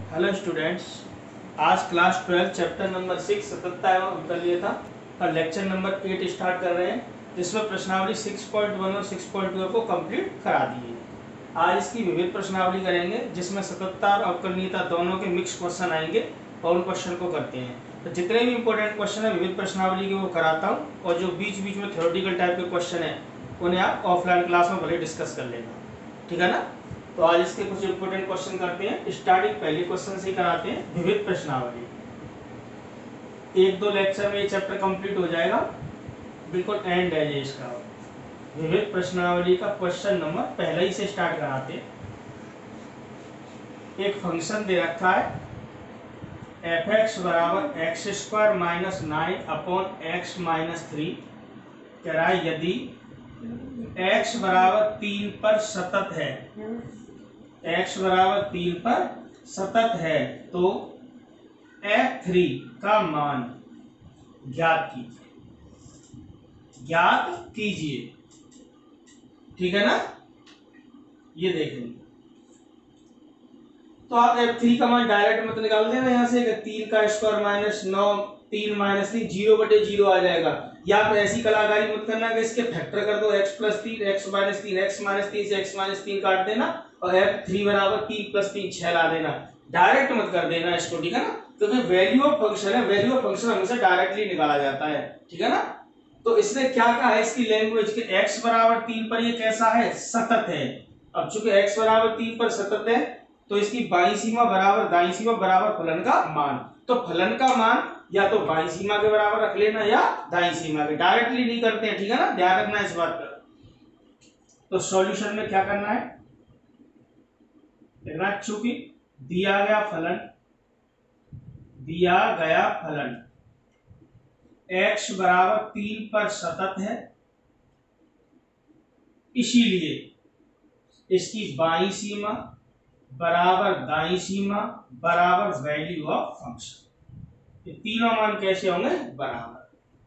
Hello students, आज class 12 chapter number 6 सततता एवं अवकलनीय था का लेक्चर नंबर 8 स्टार्ट कर रहे हैं, जिसमें प्रश्नावली 6.1 और 6.2 को कंप्लीट करा दी है। आज इसकी विविध प्रश्नावली करेंगे, जिसमें सततता और अवकलनीयता दोनों के मिक्स क्वेश्चन आएंगे और उन क्वेश्चन को करते हैं। तो जितने भी इंपॉर्टेंट क्वेश्चन है विविध प्रश्नावली के वो कराता हूँ, और जो बीच बीच में थ्योरेटिकल टाइप के क्वेश्चन है उन्हें आप ऑफलाइन क्लास में भले डिस्कस कर लेना, ठीक है ना। तो आज इसके कुछ इंपोर्टेंट क्वेश्चन करते हैं। स्टार्टिंग पहले क्वेश्चन से कराते हैं, विविध प्रश्नावली। एक दो लेक्चर में ये चैप्टर कंप्लीट हो जाएगा, बिल्कुल एंड है ये इसका। विविध प्रश्नावली का क्वेश्चन नंबर पहले ही से स्टार्ट कराते हैं। एक फंक्शन दे रखा है f(x) बराबर x square minus 9 upon x minus 3। कह रहा है यदि x बराबर 3 पर सतत है, x बराबर 3 पर सतत है, तो f3 का मान ज्ञात कीजिए, ठीक है ना। ये देख लीजिए, तो आप f3 का मान डायरेक्ट मत निकाल देना यहाँ से। 3 का स्क्वायर माइनस 9, 3 माइनस 3, 0/0 आ जाएगा। या आप ऐसी कलाकारी मत करना कि इसके फैक्टर कर दो, x plus 3, x minus 3, x minus 3 से x माइनस 3 काट देना और f3 बराबर 3 प्लस 3 6 ला देना। डायरेक्ट मत कर देना इसको, ठीक है ना, क्योंकि वैल्यू ऑफ फंक्शन है, वैल्यू ऑफ फंक्शन हमेशा डायरेक्टली निकाला जाता है, ठीक है ना। तो इसने क्या कहा है इसकी लैंग्वेज के x बराबर 3 पर ये कैसा है, सतत है। अब चूंकि x बराबर 3 पर सतत है, तो इसकी बाईं सीमा बराबर दाईं सीमा बराबर फलन का मान। तो फलन का मान या तो बाईं सीमा के बराबर रख लेना या दाईं सीमा के, डायरेक्टली नहीं करते हैं, ठीक है ना, ध्यान रखना इस बात का। तो सॉल्यूशन में क्या करना है, देखना चूंकि दिया गया फलन x बराबर 3 पर सतत है, इसीलिए इसकी बाईं सीमा बराबर दाईं सीमा बराबर वैल्यू ऑफ फंक्शन। ये तीनों मान कैसे होंगे, बराबर।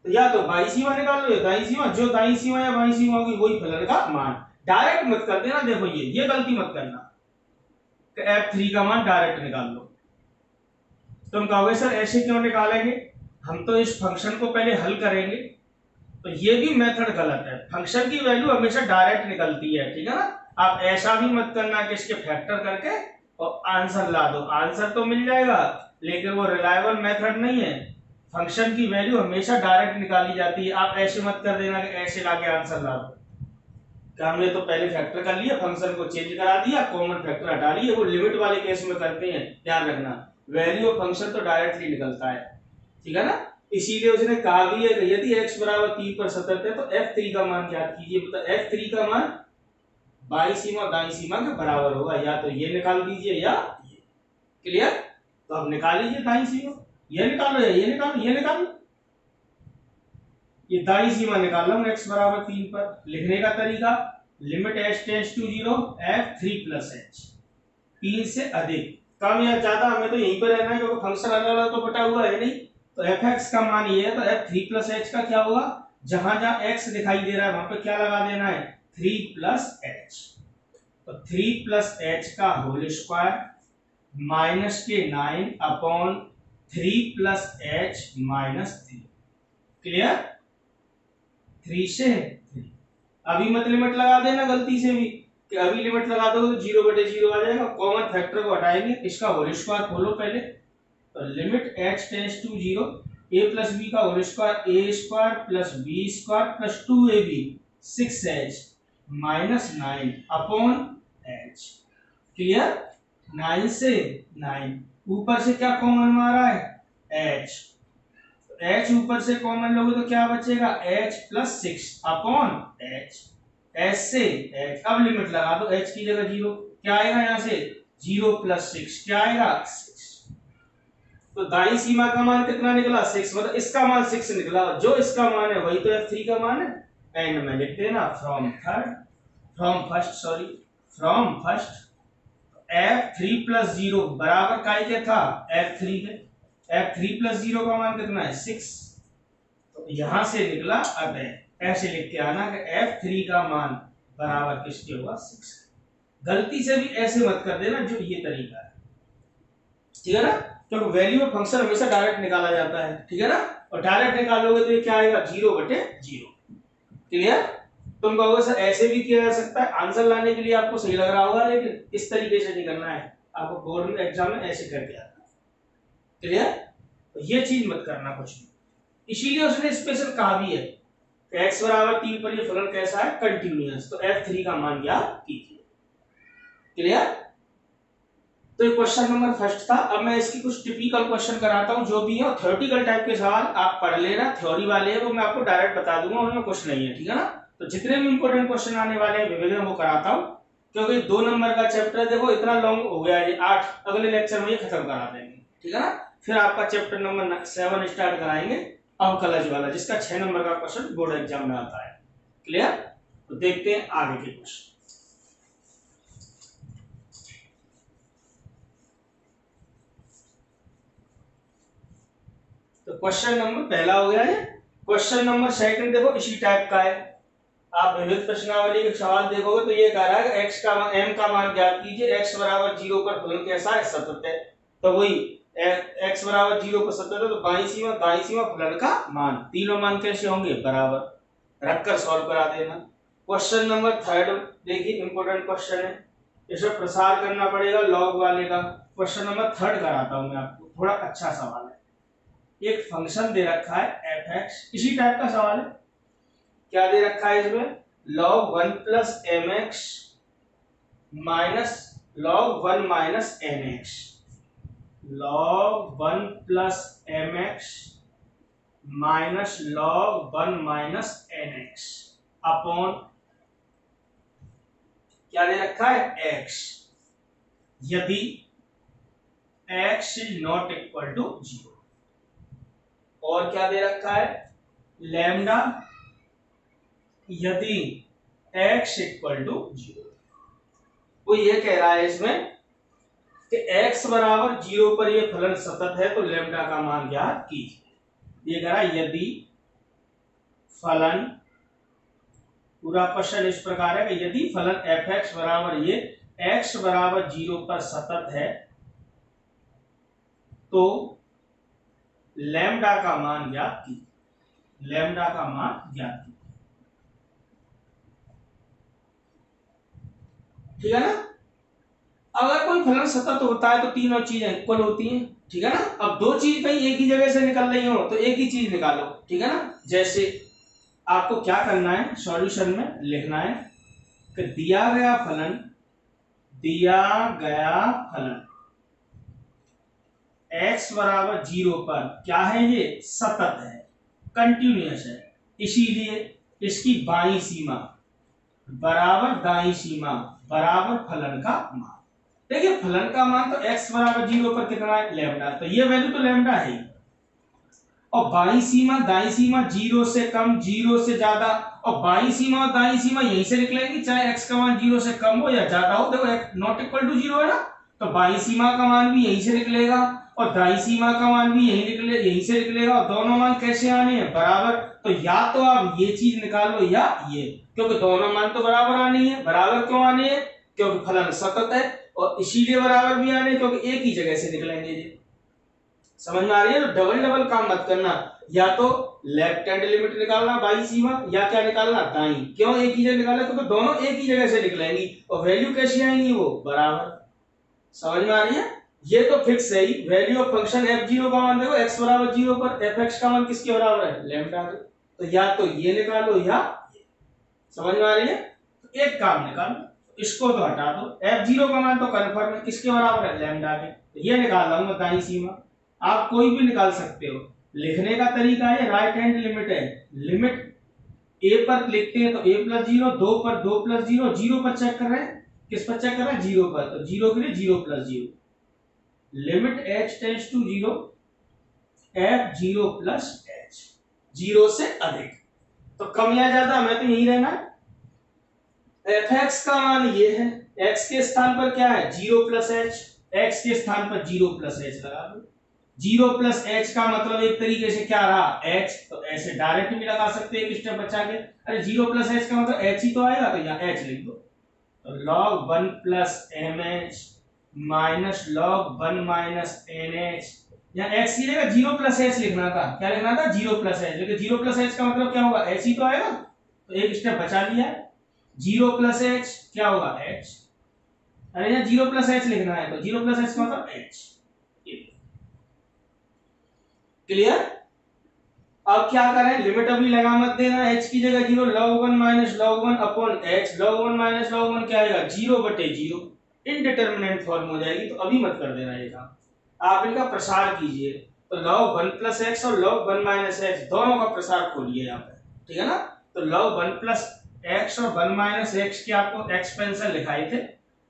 तो या तो बाईं सीमा निकाल लो या दाईं सीमा, जो दाईं सीमा या बाईं सीमा होगी वही फलन का मान। डायरेक्ट मत कर देना, देखो ये गलती मत करना कि f3 का मान डायरेक्ट निकाल लो। तुम कहोगे सर ऐसे क्यों निकालेंगे, हम तो इस फंक्शन को पहले हल करेंगे। तो ये भी मेथड गलत है, फंक्शन की वैल्यू हमेशा डायरेक्ट निकलती है, ठीक है ना। आप ऐसा भी मत करना कि इसके फैक्टर करके और आंसर ला दो, आंसर तो मिल जाएगा लेकिन वो रिलायबल मेथड नहीं है। फंक्शन की वैल्यू हमेशा डायरेक्ट निकाली जाती है। आप ऐसे मत कर देना कि ऐसे लाके आंसर ला दो, क्या हमने तो पहले फैक्टर कर लिया, फंक्शन को चेंज करा दिया, कॉमन फैक्टर हटा लिए। वो लिमिट वाले केस में करते हैं, ध्यान रखना। वैल्यू ऑफ फंक्शन तो डायरेक्टली निकलता है, ठीक है ना। इसीलिए उसने कहा भी है कि यदि x बराबर 3 पर सतत है तो f3 का मान ज्ञात कीजिए। मतलब f3 का मान बाईं सीमा दाईं सीमा के बराबर होगा, या तो ये निकाल दीजिए या ये। क्लियर। तो अब निकाल लीजिए दाईं सीमा, ये निकालो या ये निकालो, ये निकालो। ये दाईं सीमा निकाल लो x बराबर 3 पर। लिखने का तरीका, limit h tends to 0 f3 plus h। 3 से अधिक, कम या ज्यादा हमें तो यहीं पर रहना है, क्योंकि फंक्शन अलग तो बटा हुआ है नहीं। तो fx का मान ये है, तो f3 प्लस h का क्या होगा, जहां जहां x दिखाई दे रहा है वहां पे क्या लगा देना है, 3 प्लस h। तो 3 प्लस h का होल स्क्वायर माइनस के 9 upon 3 plus h minus 3। Clear. 3 से 3। अभी मत लिमिट लगा देना गलती से भी, कि अभी लिमिट लगा दो तो 0/0 आ जाएगा। कॉमन फैक्टर को हटाएंगे, इसका होल स्क्वायर खोलो पहले। तो limit h tends to 0 a plus b का whole square a square plus b square plus 2ab 6h minus 9 upon h। Clear. 9 से 9, ऊपर से क्या कॉमन मारा है, h। तो h ऊपर से कॉमन लोगे तो क्या बचेगा, h plus 6 upon h। h से h, अब लिमिट लगा दो, h की जगह 0, क्या आएगा यहाँ से 0 प्लस 6, क्या आएगा 6। तो दाईं सीमा का मान कितना निकला, 6। मतलब इसका मान 6 निकला, जो इसका मान है वही तो f3 का मान है। एंड में लिख देना फ्रॉम फर्स्ट f3 प्लस 0 बराबर काय के था, f3 के। f3 प्लस 0 का मान कितना है, 6। तो यहां से निकला अतः। ऐसे लिख के आना कि f3 का मान बराबर किसके होगा, 6। गलती से भी ऐसे मत कर देना, जो ये तरीका है। ठीक है ना, क्योंकि वैल्यू ऑफ फंक्शन हमेशा डायरेक्ट निकाला जाता है, ठीक है ना, और डायरेक्ट निकालोगे तो ये क्या आएगा 0/0। क्लियर। तुम कहोगे सर ऐसे भी किया जा सकता है, आंसर लाने के लिए आपको सही लग रहा होगा, लेकिन इस तरीके से नहीं करना है, आपको गवर्नमेंट एग्जाम में ऐसे करके आता है। क्लियर। तो ये चीज मत करना कुछ भी, इसीलिए उसने स्पेशल कहा भी है कि x बराबर 3 पर ये फलन कैसा है, कंटिन्यूअस, तो f3 का मान ज्ञात कीजिए। क्लियर। तो ये क्वेश्चन नंबर फर्स्ट था। अब मैं इसकी कुछ टिपिकल क्वेश्चन कराता हूं, जो भी है थ्योरेटिकल टाइप के सवाल आप पढ़ लेना, थ्योरी वाले हैं वो मैं आपको डायरेक्ट बता दूंगा, उनमें कुछ नहीं है, ठीक है ना। तो जितने भी इंपॉर्टेंट क्वेश्चन आने वाले हैं विभिन्न वो कराता हूं, क्योंकि 2 नंबर का चैप्टर देखो इतना लॉन्ग हो गया है, 8 अगले लेक्चर में ये खत्म करा देंगे, ठीक है ना। फिर आपका चैप्टर नंबर 7 स्टार्ट कराएंगे, अंकलज वाला, जिसका 6 नंबर का क्वेश्चन बोर्ड एग्जाम में आता है। क्लियर। तो देखते हैं आगे के क्वेश्चन। तो क्वेश्चन नंबर पहला हो गया है। क्वेश्चन नंबर सेकंड देखो इसी टाइप का है, आप विविध प्रश्नावली के सवाल देखोगे तो ये कह रहा है कि x का मान m का मान ज्ञात कीजिए, x बराबर 0 पर फलन कैसा है, सतत है। तो वही x बराबर 0 पर सतत है, तो दाईं सीमा फलन का मान, तीनों मान कैसे होंगे, बराबर, रखकर सॉल्व करा देना। क्वेश्चन नंबर थर्ड देखिए, इंपॉर्टेंट क्वेश्चन है, इसमें प्रसार करना पड़ेगा लॉग वाले का। क्वेश्चन नंबर थर्ड कराता हूं मैं आपको, थोड़ा अच्छा सवाल है। एक फंक्शन दे रखा है fx, इसी टाइप का सवाल है। क्या दे रखा है इसमें, log 1 plus mx minus log 1 minus nx, log 1 plus mx minus log 1 minus nx upon क्या दे रखा है x, यदि x is not equal to 0, और क्या दे रखा है, लैम्डा यदि x इक्वल टू 0। वो ये कह रहा है इसमें कि x बराबर 0 पर ये फलन सतत है, तो लैम्डा का मान ज्ञात कीजिए। ये कह रहा है यदि फलन, पूरा क्वेश्चन इस प्रकार है कि यदि फलन fx बराबर ये x बराबर 0 पर सतत है, तो लैम्डा का मान ज्ञात कीजिए, लैम्डा का मान ज्ञात कीजिए, ठीक है ना। अगर कोई फलन सतत होता है तो तीनों चीजें इक्वल होती हैं, ठीक है ना। अब दो चीज कहीं एक ही जगह से निकल रही हो तो एक ही चीज निकालो, ठीक है ना। जैसे आपको क्या करना है, सॉल्यूशन में लिखना है कि दिया गया फलन x बराबर 0 पर क्या है, ये सतत है, कंटिन्यूअस है, इसीलिए इसकी बाईं सीमा बराबर दाईं सीमा बराबर फलन का मान। देखिए फलन का मान तो x बराबर 0 पर कितना है, लैम्डा, तो ये वैल्यू तो लैम्डा है, और बाईं सीमा दाईं सीमा 0 से कम 0 से ज्यादा, और बाईं सीमा और दाईं सीमा यहीं से निकलेंगी, चाहे x का मान 0 से कम हो या ज्यादा हो। देखो x नॉट इक्वल टू 0 है ना, तो बाईं सीमा का मान भी यहीं से निकलेगा और दाईं सीमा का मान भी यहीं से निकलेगा, और दोनों मान कैसे आने हैं, बराबर। तो या तो आप ये चीज निकालो या ये, क्योंकि दोनों मान तो बराबर आनी है। बराबर क्यों आनी है, क्योंकि फलन सतत है, और इसीलिए बराबर भी आने क्योंकि एक ही जगह से निकलेंगे ये। समझ में आ रही है। तो डबल डबल काम मत करना, या तो लेफ्ट हैंड लिमिट निकालना बाईं सीमा, या क्या निकालना, दाईं। क्यों एक ही जगह निकालना, क्योंकि दोनों एक ही जगह से निकलेंगी और वैल्यू कैसी आएंगी, वो बराबर। समझ में आ रही है। ये तो फिक्स है ही, वैल्यू ऑफ फंक्शन f0 का मान देखो, x बराबर 0 पर fx का मान किसके बराबर है, लैम्डा के। तो या तो ये निकालो या ये। समझ में आ रही है। तो एक काम निकालो, इसको तो हटा दो, f0 का मान तो कन्फर्म है, किसके बराबर है, लैम्डा के। तो ये निकाल लाऊंगा दाईं सीमा, आप कोई भी निकाल सकते हो। लिखने का तरीका है राइट हैंड लिमिट है, लिमिट a पर लिखते हैं तो a प्लस 0, 2 पर 2 प्लस 0, 0 पर चेक कर रहे हैं, किस पर चेक कर रहे हैं, 0 पर, तो 0 के लिए 0 plus 0, limit h tends to 0, f0 plus h, 0 से अधिक, तो कम या ज्यादा हमें तो यही रहना है। fx का मान ये है, x के स्थान पर क्या है, 0 प्लस h, x के स्थान पर 0 प्लस h लगा दो। 0 प्लस h का मतलब एक तरीके से क्या रहा, h, तो ऐसे डायरेक्ट भी लगा सकते हैं, एक स्टेप बचा के। अरे 0 प्लस h का मतलब h ही तो आएगा, तो यहाँ h लिख दो। तो log 1 plus mh minus log 1 minus NH, यहाँ x की जगह 0 प्लस h लिखना था। क्या लिखना था? 0 प्लस h। लेकिन 0 प्लस h का मतलब क्या होगा? h ही तो आएगा, तो एक स्टेप बचा लिया है। 0 प्लस h क्या होगा? h। अरे यहाँ 0 प्लस h लिखना है, तो 0 प्लस h का मतलब h। क्लियर? अब क्या करें? लिमिट अभी लगा मत देना, h की जगह 0, log 1 minus log 1 upon h। log 1 minus log 1 क्या आएगा? 0/0। इनडिटरमिनेंट फॉर्म हो जाएगी, तो अभी मत कर देना ये काम। आप इनका प्रसार कीजिए, तो log 1 प्लस x और log 1 माइनस x दोनों का प्रसार खोलिए यहाँ पे, ठीक है ना? तो log 1 प्लस x और 1 माइनस x की आपको एक्सपेंशन लिखाए थे।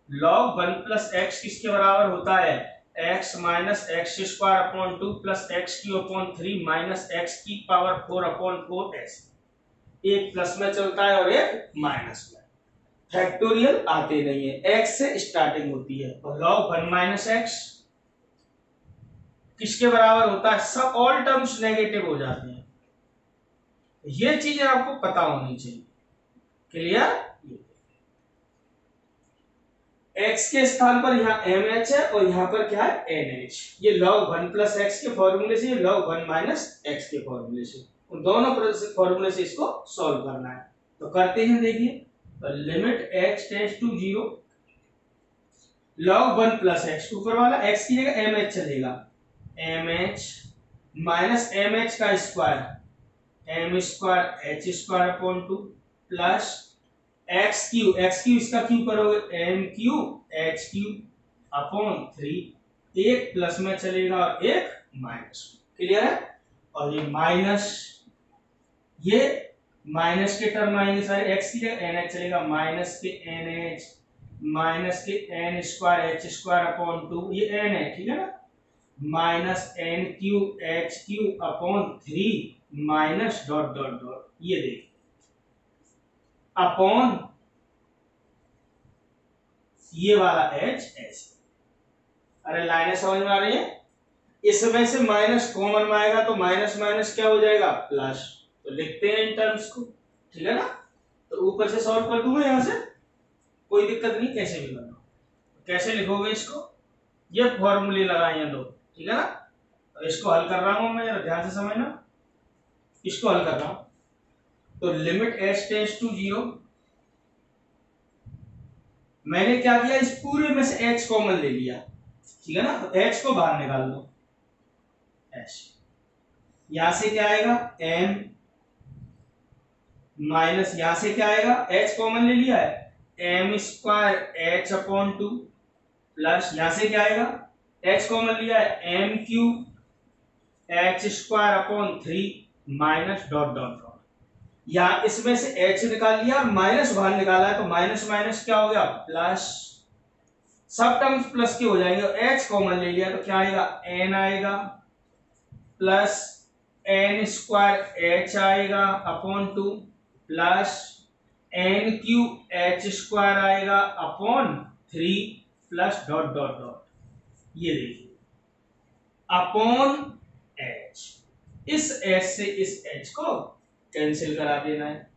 log 1 प्लस x किसके बराबर होता है? x minus x square upon 2 plus X Q upon 3 minus x की पावर 4 अपॉन 4x। एक प्लस में चलता है और एक माइनस में। फैक्टोरियल आते नहीं है, x से स्टार्टिंग होती है। और log 1 माइनस एक्स किसके बराबर होता है? सब ऑल टर्म्स नेगेटिव हो जाते हैं। ये चीज आपको पता होनी चाहिए। क्लियर? x के स्थान पर यहाँ mh है और यहाँ पर क्या है? nh। ये log 1 प्लस एक्स के फॉर्मूले से, ये log 1 माइनस एक्स के फॉर्मूले से, उन दोनों फॉर्मूले से इसको सॉल्व करना है। तो करते हैं, देखिए। तो limit h tends to 0, log 1 plus X, ऊपर वाला x की जगह mh चलेगा, mh माइनस mh का square, m square h square upon 2 plus X cube इसका क्यू करोगे M cube H cube upon 3। एक प्लस में चलेगा और एक माइनस में। क्लियर है? और ये माइनस के टर्म आएंगे सारे। एक्स की जगह एन एच चलेगा, minus K N H minus K N square H square upon 2, ये एन है, ठीक है ना? Minus N cube H cube upon 3 minus dot dot dot, ये देखिए अपॉन ये वाला h ऐसे। अरे लाइनें समझ में आ रही है? इसमें से माइनस कॉमन में आएगा, तो माइनस माइनस क्या हो जाएगा? प्लस। तो लिखते हैं इन टर्म्स को, ठीक है ना? तो ऊपर से सॉल्व कर दूंगा यहां से, कोई दिक्कत नहीं, कैसे भी करना। कैसे लिखोगे इसको? ये फॉर्मूले लगाए दो, ठीक है ना? तो इसको हल कर रहा हूं मैं, जरा ध्यान से समझना। इसको हल कर रहा हूं, तो लिमिट h टेंड्स टू 0, मैंने क्या किया? इस पूरे में से h कॉमन ले लिया, ठीक है ना? तो h को बाहर निकाल दो, h। यहां से क्या आएगा? m माइनस यहां से क्या आएगा? h कॉमन ले लिया है, m square h upon 2 plus यहां से क्या आएगा? h कॉमन लिया है, m Q h square upon 3 minus dot dot dot. यहाँ इसमें से h निकाल लिया और माइनस बाहर निकाला है, तो माइनस माइनस क्या हो गया? प्लस। सब टर्म्स प्लस के हो जाएंगे और h कॉमन ले लिया, तो क्या आएगा? n आएगा प्लस n स्क्वायर h आएगा upon 2 plus n cube h square आएगा upon 3 plus dot dot dot, ये देखिए अपॉन h। इस h से इस h को कैंसिल करा देना है।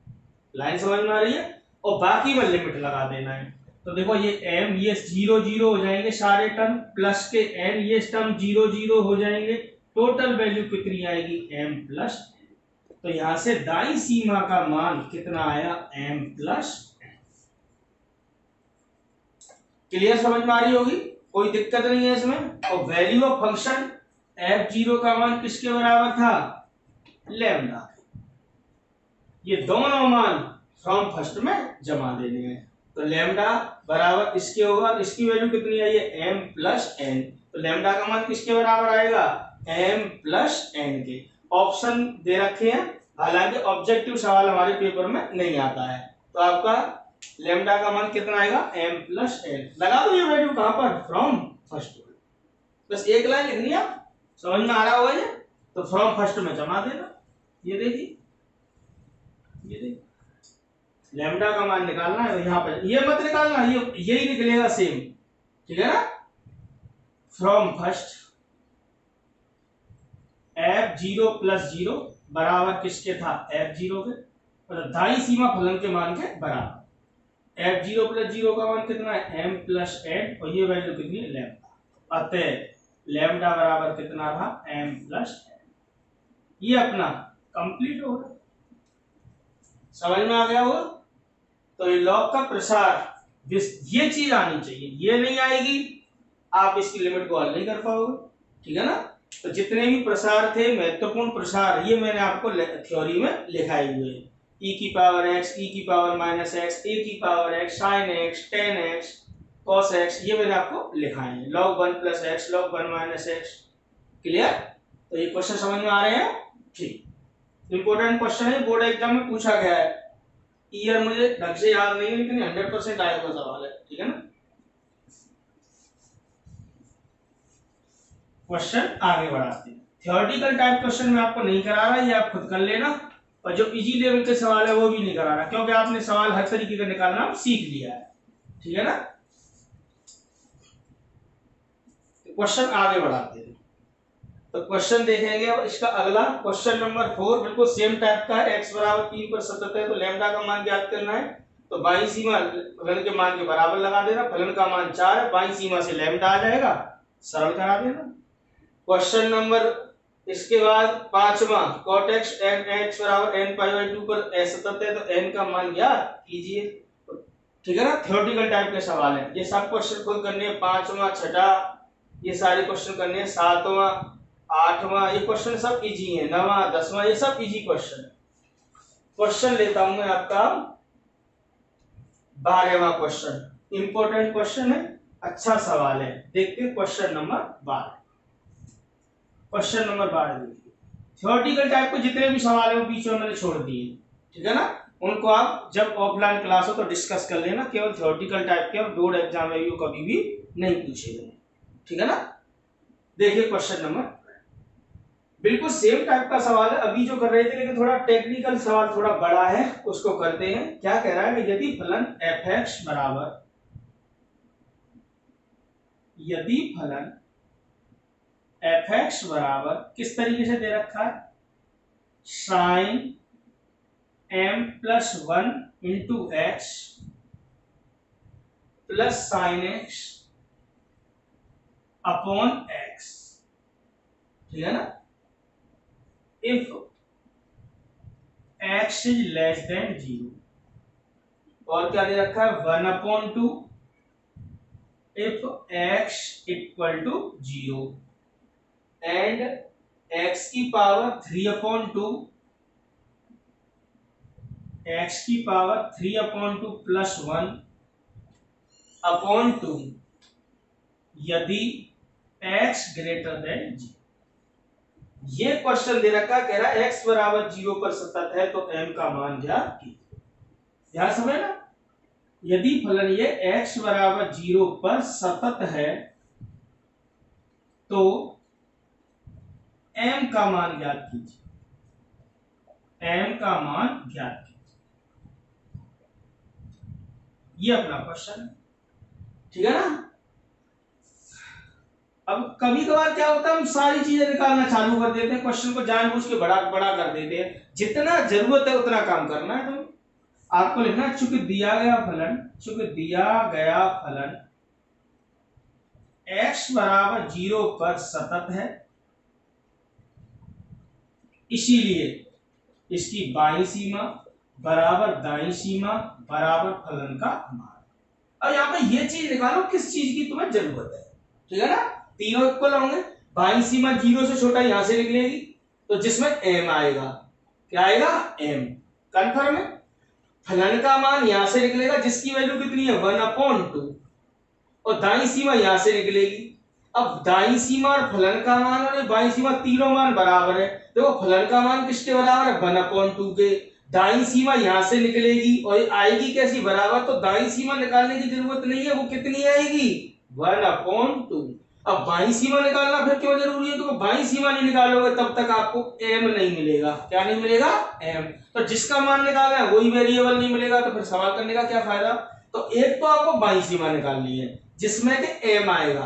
लाइन समझ में आ रही है? और बाकी में लिमिट लगा देना है। तो देखो ये m, ये 0 0 हो जाएंगे सारे टर्म, प्लस के n, ये टर्म 0 0 हो जाएंगे। टोटल वैल्यू कितनी आएगी? m plus n। तो यहां से दाई सीमा का मान कितना आया? m plus n। क्लियर? समझ में आ रही होगी, कोई दिक्कत नहीं है इसमें। और वैल्यू ऑफ फंक्शन f0 का मान किसके बराबर था? लैम्डा। ये दोनों मान फ्रॉम फर्स्ट में जमा देने हैं। तो लैम्डा बराबर इसके होगा, इसकी वैल्यू कितनी आई है? m plus n। तो लैम्डा का मान किसके बराबर आएगा? m प्लस n के। ऑप्शन दे रखे हैं, हालांकि ऑब्जेक्टिव सवाल हमारे पेपर में नहीं आता है। तो आपका लैम्डा का मान कितना आएगा? m plus n। लगा दो ये वैल्यू कहां पर? फ्रॉम फर्स्ट में। बस एक लाइन लिखनी है, समझ में आ रहा होगा ये? तो फ्रॉम फर्स्ट में जमा देना। ये देखिए, ये देखिए लैम्डा का मान निकालना है, यहाँ पर ये मत निकालना, ये यही निकलेगा सेम, ठीक है ना? फ्रॉम फर्स्ट f0 प्लस 0 बराबर किसके था? f0 के, मतलब दाई सीमा फलन के मान के बराबर। एफ जीरो प्लस जीरो का मान कितना है एम प्लस एन, और ये वैल्यू कितनी है लैम्डा। अतः लैम्डा बराबर कितना था एम प्लस एन। ये अपना कंप्लीट हो गया, समझ में आ गया होगा। तो ये लॉग का प्रसार ये चीज आनी चाहिए, ये नहीं आएगी आप इसकी लिमिट को हल नहीं कर पाओगे, ठीक है ना। तो जितने भी प्रसार थे महत्वपूर्ण प्रसार ये मैंने आपको थ्योरी में लिखाए हुए हैं, e की पावर x, e की पावर माइनस x, a की power x, sin x, tan x, cos x, ये मैंने आपको लिखाए हैं। log 1 plus x, log 1 minus x, clear. तो ये क्वेश्चन समझ में आ रहे हैं, ठीक। इंपॉर्टेंट क्वेश्चन है, बोर्ड एग्जाम में पूछा गया है, ईयर मुझे ढंग से याद नहीं है लेकिन 100% आया हुआ सवाल है, ठीक है ना। क्वेश्चन आगे बढ़ाते हैं। थ्योरेटिकल टाइप क्वेश्चन में आपको नहीं करा रहा, ये आप खुद कर लेना, और जो इजी लेवल के सवाल है वो भी नहीं करा रहा, क्योंकि आपने सवाल हर तरीके का निकालना सीख लिया है, ठीक है ना। तो क्वेश्चन आगे बढ़ाते हैं। तो क्वेश्चन देखेंगे अब इसका अगला क्वेश्चन नंबर 4, बिल्कुल सेम टाइप का है। x बराबर 3 पर सतत है तो लैम्डा का मान ज्ञात करना है। तो बाईं सीमा फलन के मान के बराबर लगा देना, फलन का मान 4 है, बाईं सीमा से लैम्डा आ जाएगा, सरल करा देना। क्वेश्चन नंबर इसके बाद 5वां cot x x बराबर n पाई बाई 2 पर असतत है तो n का मान ज्ञात कीजिए, ठीक है ना। थ्योरेटिकल टाइप के सवाल है, ये सब क्वेश्चन खुद करने हैं। 5वां 6ठा ये सारे क्वेश्चन करने हैं, 7वां 8वां ये क्वेश्चन सब इजी है, 9वां 10वां ये सब इजी क्वेश्चन है। क्वेश्चन लेता हूं मैं आपका 12वां क्वेश्चन, इंपॉर्टेंट क्वेश्चन है, अच्छा सवाल है। देखते हैं क्वेश्चन नंबर 12। क्वेश्चन नंबर 12 देखिए, थ्योरेटिकल टाइप के जितने भी सवाल है वो बीच में मैंने छोड़ दिए, ठीक है ना। उनको आप जब ऑफलाइन क्लास हो तो डिस्कस कर लेना, केवल थ्योरेटिकल टाइप के बोर्ड एग्जाम में वो कभी भी नहीं पूछे गए, ठीक है ना। देखिए क्वेश्चन नंबर, बिल्कुल सेम टाइप का सवाल है अभी जो कर रहे थे, लेकिन थोड़ा टेक्निकल सवाल थोड़ा बड़ा है, उसको करते हैं। क्या कह रहा है कि यदि फलन fx बराबर, यदि फलन fx बराबर किस तरीके से दे रखा है, sin m plus 1 into X plus sine X upon X, ठीक है ना। If x is less than 0, और क्या दे रखा है 1/2 if x equal to 0 and x की पावर 3/2, x की पावर 3/2 प्लस 1/2 यदि x ग्रेटर देन 0। ये क्वेश्चन दे रखा, कह रहा है x बराबर 0 पर सतत है तो m का मान ज्ञात कीजिए। ध्यान समझ ना, यदि फलन ये x बराबर 0 पर सतत है तो m का मान ज्ञात कीजिए, m का मान ज्ञात कीजिए, ये अपना क्वेश्चन है, ठीक है ना। अब कभी कभार क्या होता है, हम सारी चीजें निकालना चालू कर देते हैं, क्वेश्चन को जानबूझ के बड़ा बड़ा कर देते हैं। जितना जरूरत है उतना काम करना है। तो आपको लिखना है चूंकि दिया गया फलन x बराबर 0 पर सतत है, इसीलिए इसकी बाईं सीमा बराबर दाईं सीमा बराबर फलन का मान। अब यहाँ पे ये चीज निकालो किस चीज की तुम्हें जरूरत है, ठीक है ना। तीनों इक्वल होंगे, बाईं सीमा 0 से छोटा यहां से निकलेगी तो जिसमें m आएगा, क्या आएगा m, कंफर्म है। फलन का मान यहां से निकलेगा जिसकी वैल्यू कितनी है 1/2, और दाईं सीमा यहां से निकलेगी। अब दाईं सीमा और फलन का मान और बाईं सीमा तीनों मान बराबर है, देखो फलन का मान किसके बराबर है 1/2 के, दाईं सीमा यहां से निकलेगी और आएगी कैसी बराबर, तो दाईं सीमा निकालने की जरूरत नहीं है, वो कितनी आएगी 1/2। अब बाईं सीमा निकालना फिर क्यों जरूरी है, क्योंकि बाईं सीमा नहीं निकालोगे तब तक आपको m नहीं मिलेगा। क्या नहीं मिलेगा m, तो जिसका मान निकालना है वही वेरिएबल नहीं मिलेगा तो फिर सवाल करने का क्या फायदा। तो एक तो आपको बाईं सीमा निकालनी है जिसमें कि m आएगा,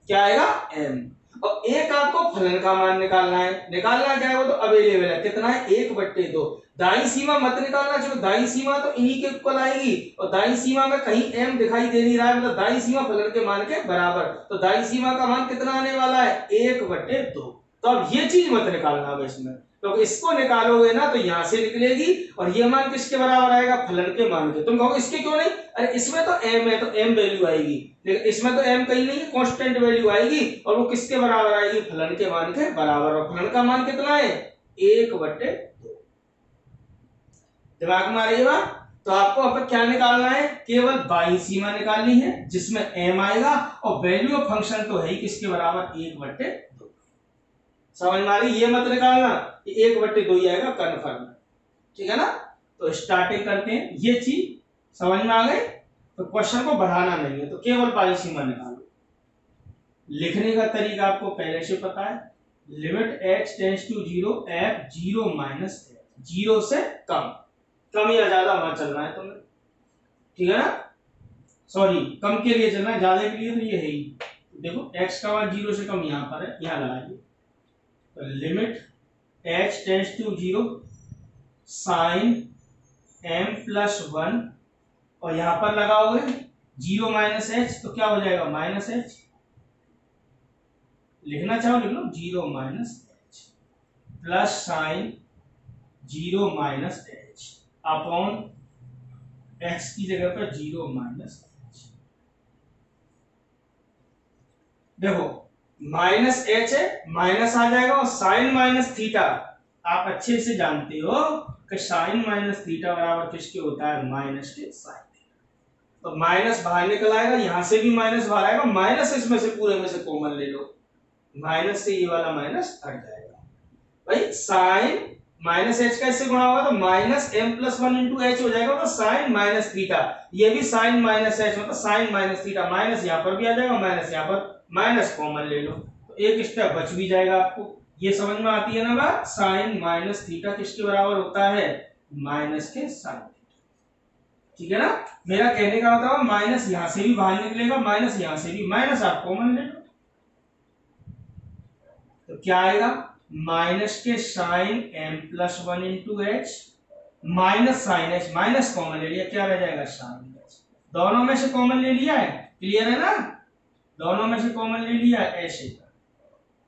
क्या आएगा m, और एक आपको फलन का मान निकालना है। निकालना क्या है, वो तो अवेलेबल है, कितना है 1/2। दाई सीमा मत निकालना, चलो दाई सीमा तो इन्हीं के इक्वल आएगी, और दाई सीमा में कहीं m दिखाई दे नहीं रहा है, मतलब दाई सीमा फलन के मान के बराबर, तो दाई सीमा का मान कितना आने वाला है 1/2। तो अब ये चीज मत निकालना अब इसमें, तो इसको निकालोगे ना तो यहां से निकलेगी, और ये मान किसके बराबर आएगा, फलन के मान के। तुम कहोगे इसके क्यों नहीं, अरे इसमें तो m है तो m वैल्यू आएगी, लेकिन इसमें तो m कहीं नहीं है, कांस्टेंट वैल्यू आएगी, और वो किसके बराबर आएगी, फलन के मान के बराबर, और फलन का मान कितना है 1/2। दिमाग में आ रही है बात। तो आपको अब क्या निकालना है, केवल बाई सीमा निकालनी है जिसमें m आएगा, और वैल्यू ऑफ फंक्शन तो है ही किसके बराबर 1/2। समझ में आ रही, ये मत निकालना कि 1/2 ही आएगा कन्फर्म, ठीक है ना। तो स्टार्टिंग करते हैं, ये चीज समझ में आ गई, तो क्वेश्चन को बढ़ाना नहीं है, तो केवल बाई सीमा निकालो। लिखने का तरीका आपको पहले से पता है, limit h tends to 0 f 0 minus h, 0 से कम या ज्यादा वहां चलना है तुम्हें, ठीक है ना। सॉरी, कम के लिए चलना है, ज्यादा के लिए तो ये है ही। देखो x का मान 0 से कम यहां पर है, यहां लगाइए, तो limit h tends to 0 sine m+1, और यहां पर लगाओगे 0 माइनस h, तो क्या हो जाएगा माइनस h, लिखना चाहो लिख लो, 0 minus h plus sign 0 minus h upon x की जगह पर 0 माइनस h। देखो माइनस h है, माइनस आ जाएगा, और साइन माइनस थीटा आप अच्छे से जानते हो कि साइन माइनस थीटा बराबर किसके होता है, माइनस के साइन। तो माइनस बाहर निकल आएगा, यहां से भी माइनस बाहर आएगा, माइनस इसमें से पूरे में से कॉमन ले लो, माइनस से ये वाला माइनस हट जाएगा भाई। साइन माइनस एच का इससे गुणा होगा तो माइनस m+1 इंटू एच हो जाएगा, तो साइन माइनस थीटा, ये भी साइन माइनस एच मतलब साइन माइनस थीटा, माइनस यहाँ पर भी आ जाएगा, माइनस यहाँ पर, माइनस कॉमन ले लो, तो एक स्टेप बच भी जाएगा आपको। ये समझ में आती है ना बात, साइन माइनस थीटा किसके बराबर होता है, माइनस के साइन, ठीक है ना। मेरा कहने का मतलब माइनस यहां से भी बाहर निकलेगा, माइनस यहां से भी, माइनस आप कॉमन ले लो, तो क्या आएगा माइनस के sine m+1 into h minus sine h, minus common ले लिया, क्या रह जाएगा साइन एच, दोनों में से कॉमन ले लिया है, क्लियर है ना, दोनों में से कॉमन ले लिया ऐसे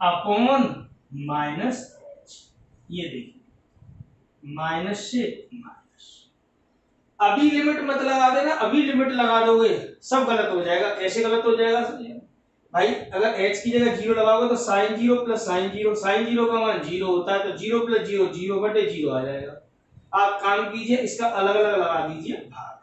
अपॉन माइनस एच, ये देखिए माइनस से माइनस। अभी लिमिट मत लगा देना, अभी लिमिट लगा दोगे सब गलत हो जाएगा। कैसे गलत हो जाएगा भाई, अगर h की जगह 0 लगाओगे तो साइन 0 प्लस साइन 0, साइन 0 का मान 0 होता है, तो 0 प्लस 0 0/0 आ जाएगा। आप काम कीजिए, इसका अलग अलग लगा दीजिए भाग,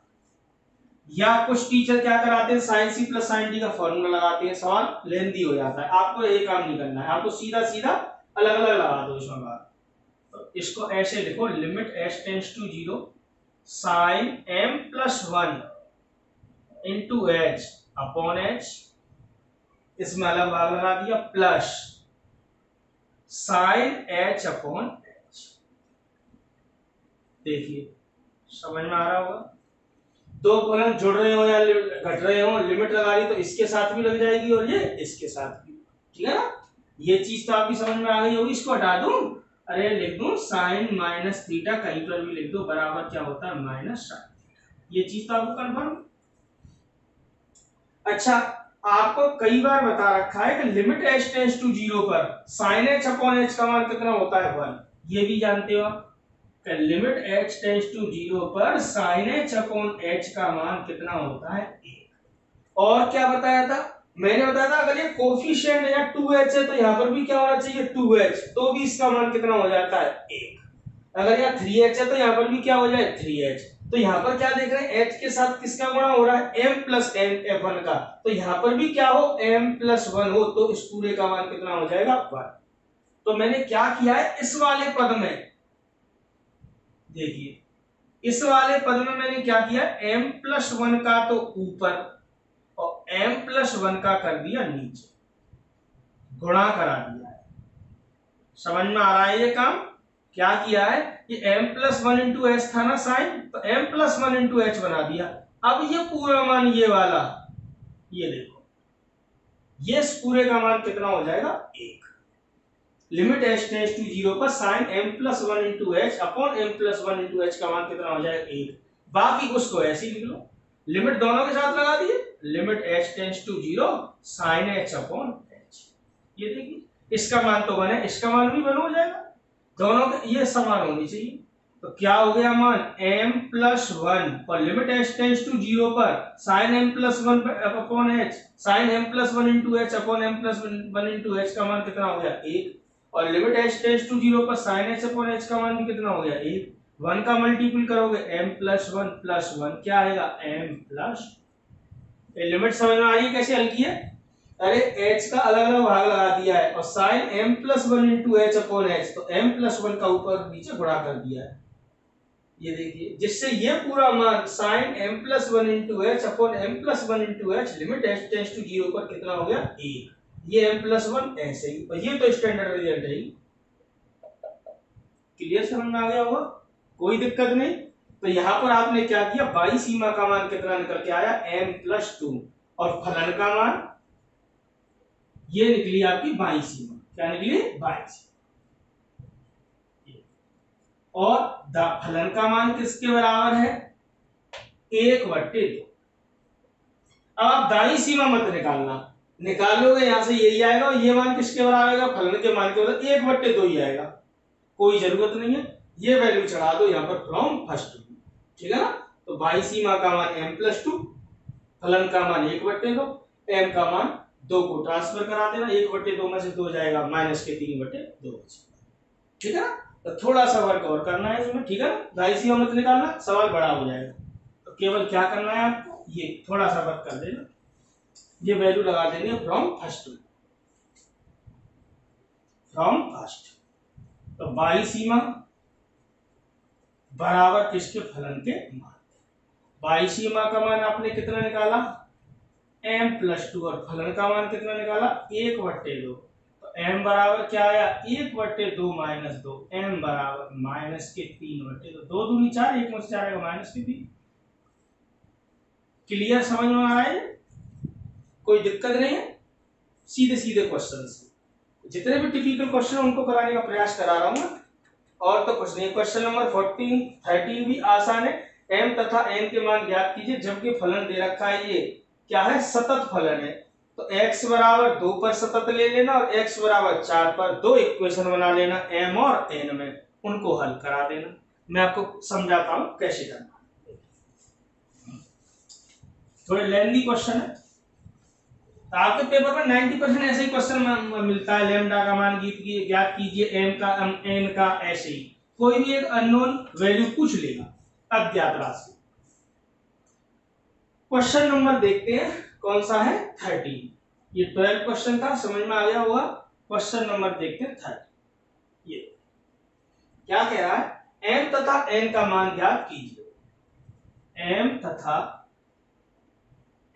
या कुछ टीचर क्या कराते हैं sine c plus sine d का फॉर्मूला लगाते हैं, सवाल लेंदी हो जाता है, आपको ये काम नहीं करना है, आपको सीधा सीधा अलग अलग लगा दो इसमें बात। तो इसको ऐसे लिखो, limit h tends to 0 sine m+1 into h upon h, इसमें अलग भाग लगा दिया, plus sine h upon h। देखिए समझ में आ रहा होगा, दो फलन जुड़ रहे हो या घट रहे हो, लिमिट लगा दी तो इसके साथ भी लग जाएगी और ये इसके साथ भी, ठीक है ना। ये चीज तो आपकी समझ में आ गई होगी। इसको हटा दूं, अरे लिख दूं साइन माइनस थीटा, कहीं पर भी लिख दो, बराबर क्या होता है माइनस साइन थीटा, ये चीज तो आपको कंफर्म। अच्छा, आपको कई बार बता रखा है कि लिमिट h टेंड्स टू 0 पर sin h अपॉन h का मान कितना होता है 1, ये भी जानते हो कि लिमिट h टेंड्स टू 0 पर sin h अपॉन h का मान कितना होता है 1। और क्या बताया था, मैंने बताया था अगर ये कोफिशिएंट या 2h है तो यहां पर भी क्या होना चाहिए 2h, तो भी इसका मान कितना हो जाता है 1। अगर यहाँ 3h है तो यहाँ पर भी क्या हो जाए 3h। तो यहाँ पर क्या देख रहे हैं, h के साथ किसका गुणा हो रहा है m प्लस f1 का, तो यहाँ पर भी क्या हो m+1 हो, तो इस पूरे का मान कितना हो जाएगा 1। तो मैंने क्या किया है, इस वाले पद में देखिए, इस वाले पद में मैंने क्या किया, m+1 का तो ऊपर और m+1 का कर दिया नीचे, गुणा करा दिया है। समझ में आ रहा है ये काम, क्या किया है, ये m+1 इंटू एच था ना साइन, तो m+1 इंटू एच बना दिया। अब ये पूरा मान ये वाला, ये देखो ये इस पूरे का मान कितना हो जाएगा 1। लिमिट h टेंड्स टू 0 पर sin m+1 into H upon m+1 into H का मान कितना हो जाएगा 1। बाकी उसको ऐसे ही लिख लो, लिमिट दोनों के साथ लगा दिए, limit h tends to 0 sin h upon h। ये देखिए इसका मान तो बने, इसका मान भी बन हो जाएगा, दोनों के ये समान होनी चाहिए। तो क्या हो गया मान m+1 और लिमिट h टेंड्स टू 0 पर sin m+1 upon h sin m+1 into h upon m+1 into h का मान कितना हो गया 1, और लिमिट h टेंड्स टू 0 पर sin h अपॉन h का मान भी कितना हो गया 1। 1 का मल्टीपल करोगे m+1 प्लस 1 क्या आएगा m+। लिमिट समझ में आ रही है कैसे हल की है? अरे h का अलग अलग भाग लगा दिया है और sin m+1 into h upon h, तो m+1 का ऊपर नीचे गुणा कर दिया है, ये देखिए, जिससे ये पूरा मान sin m+1 into h upon m+1 into h limit h tends to 0 पर कितना हो गया 1। ये m+1 ऐसे ही, और ये तो स्टैंडर्ड रिजल्ट है ही। क्लियर समझ में आ गया होगा, कोई दिक्कत नहीं। तो यहाँ पर आपने क्या किया, बाई सीमा का मान कितना निकल के आया m+2 और फलन का मान ये निकली आपकी बाई सीमा, क्या निकली बाई सीमा, और फलन का मान किसके बराबर है 1/2। अब आप दाई सीमा मत निकालना, निकालोगे यहां से यही आएगा और ये मान किसके बराबर आएगा फलन के मान के बराबर 1/2 ही आएगा, कोई जरूरत नहीं है, ये वैल्यू चढ़ा दो यहाँ पर फ्रॉम फर्स्ट, ठीक है ना। तो बाई सीमा का मान m+2, फलन का मान 1/2, m का मान 2 को ट्रांसफर करा देना, 1/2 में से 2 जाएगा -3/2, ठीक है ना। तो थोड़ा सा वर्क और करना है इसमें, ठीक है ना, दाई सीमा मत निकालना, सवाल बड़ा हो जाएगा। तो केवल क्या करना है आपको, ये थोड़ा सा वर्क कर देना, ये वैल्यू लगा देंगे फ्रॉम फर्स्ट, फ्रॉम फर्स्ट। तो बाई सीमा बराबर किसके फलन के मान, बाई सीमा का मान आपने कितना निकाला m+2 और फलन का मान कितना निकाला 1/2, तो m बराबर क्या आया 1/2 माइनस 2, m बराबर -3/2, 2 दूनी 4, 1 में से 4 आएगा -3। क्लियर समझ में आ रहा है, कोई दिक्कत नहीं है, सीधे सीधे क्वेश्चन, जितने भी टिपिकल क्वेश्चन उनको कराने का प्रयास करा रहा हूं, और तो कुछ नहीं। क्वेश्चन नंबर 13 भी आसान है, m तथा n के मान ज्ञात कीजिए जबकि फलन दे रखा है, ये क्या है सतत फलन है, तो x बराबर 2 पर सतत ले लेना और x बराबर 4 पर दो इक्वेशन बना लेना m और n में, उनको हल करा देना। मैं आपको समझाता हूं कैसे करना, थोड़े लेंथी क्वेश्चन है, तो आपके पेपर में 90% ऐसे ही क्वेश्चन मिलता है, लैम्डा का मान ज्ञात कीजिए, m का n का, ऐसे ही कोई भी एक अननोन वैल्यू पूछ लेगा, अज्ञात राशि। क्वेश्चन नंबर देखते हैं कौन सा है 13, ये 12 क्वेश्चन था, समझ में आ गया होगा। क्वेश्चन नंबर देखते हैं 13, ये क्या कह रहा है, m तथा n का मान ज्ञात कीजिए, m तथा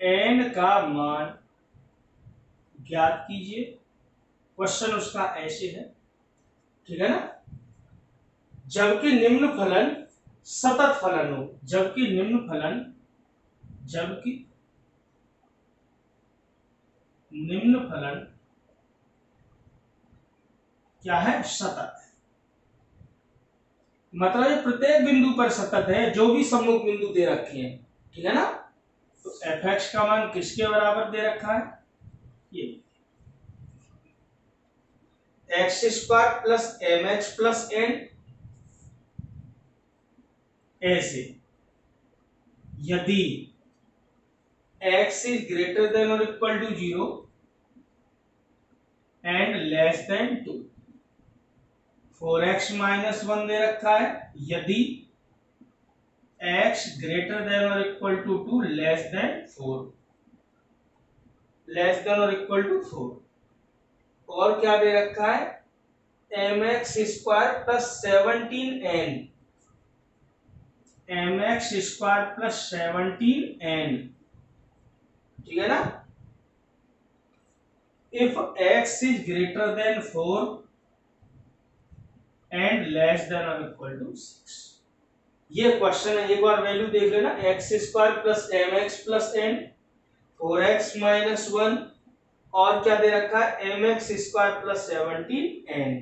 n का मान ज्ञात कीजिए। क्वेश्चन उसका ऐसे है, ठीक है ना, जबकि निम्न फलन सतत फलन हो, जबकि निम्न फलन क्या है सतत है, मतलब ये प्रत्येक बिंदु पर सतत है, जो भी सम्मुख बिंदु दे रखे हैं, ठीक है ना। तो f(x) का मान किसके बराबर दे रखा है, ये x² plus mx plus n, ऐसे यदि x is greater than or equal to 0 and less than 2, 4x minus 1 दे रखा है, यदि x greater than or equal to 2 less than 4, less than or equal to 4, और क्या दे रखा है mx² plus 17n, mx² plus 17n, ठीक है ना। If x is greater than 4 and less than or equal to 6, ये क्वेश्चन है, एक बार वैल्यू देख लेना, x² plus mx plus n, 4x minus 1 और क्या दे रखा है mx square plus 17n,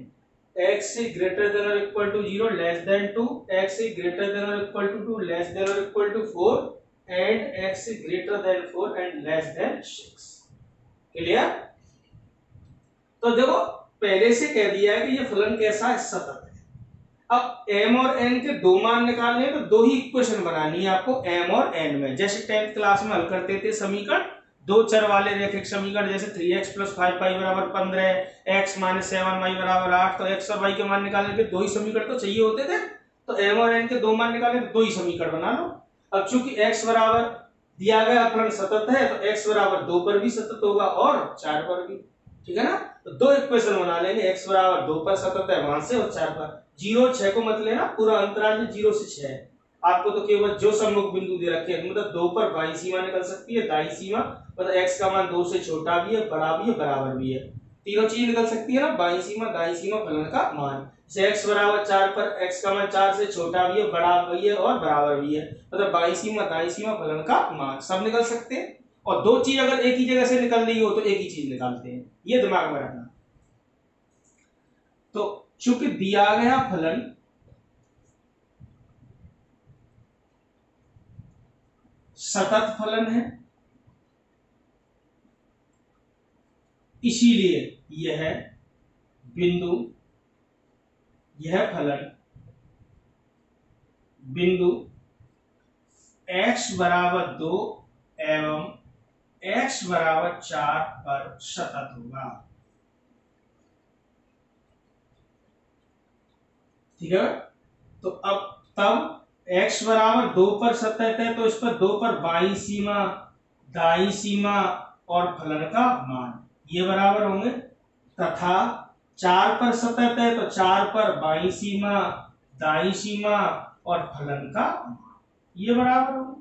x greater than और equal to 0 less than 2, x greater than और इक्वल टू 2 लेस देन और equal to 4 and x greater than 4 and less than 6। Clear? तो देखो पहले से कह दिया है कि ये फलन कैसा है, सतत है। अब m और n के दो मान निकालने हैं तो दो ही इक्वेशन बनानी है आपको m और n में। जैसे 10th क्लास में हल करते थे समीकरण, दो चर वाले रेखिक समीकरण, जैसे 3x + 5y = 15, x - 7y = 8, तो x और y के मान निकालने के दो ही समीकरण तो चाहिए होते थे। तो m और n के दो मान निकालने तो दो ही समीकरण बना लो। अब चूंकि x बराबर दिया गया फलन सतत है तो x बराबर 2 पर भी सतत होगा और 4 पर भी, ठीक है ना। तो दो इक्वेशन बना लेंगे, x बराबर 2 पर सतत है वहां से और 4 पर। 0 6 को मत लेना, पूरा अंतराल में 0 से 6 है। आपको तो केवल जो सम्मुख बिंदु दे रखे हैं, मतलब 2 पर बाईं सीमा निकल सकती है, दाईं सीमा मतलब x का मान 2 से छोटा भी है, बड़ा भी है, बराबर भी है, तीनों चीज निकल सकती है ना, बाईं सीमा दाईं सीमा फलन का मान। जैसे x बराबर 4 पर x का मान 4 से छोटा भी है, बड़ा भी है और बराबर भी है, मतलब बाईं सीमा दाईं सीमा फलन का मान सब निकल सकते हैं। और दो चीज अगर एक ही जगह से निकल रही हो तो एक ही चीज निकालते हैं, ये दिमाग में रखना। तो चूंकि दिया गया फलन सतत फलन है, इसीलिए यह बिंदु, यह फलन बिंदु x बराबर 2 एवं x बराबर 4 पर सतत होगा। ठीक है। तो अब तब x बराबर 2 पर सतत है तो इस पर 2 पर बाईं सीमा दाईं सीमा और फलन का मान ये बराबर होंगे, तथा 4 पर सतत है तो 4 पर बाईं सीमा दाईं सीमा और फलन का मान ये बराबर होंगे।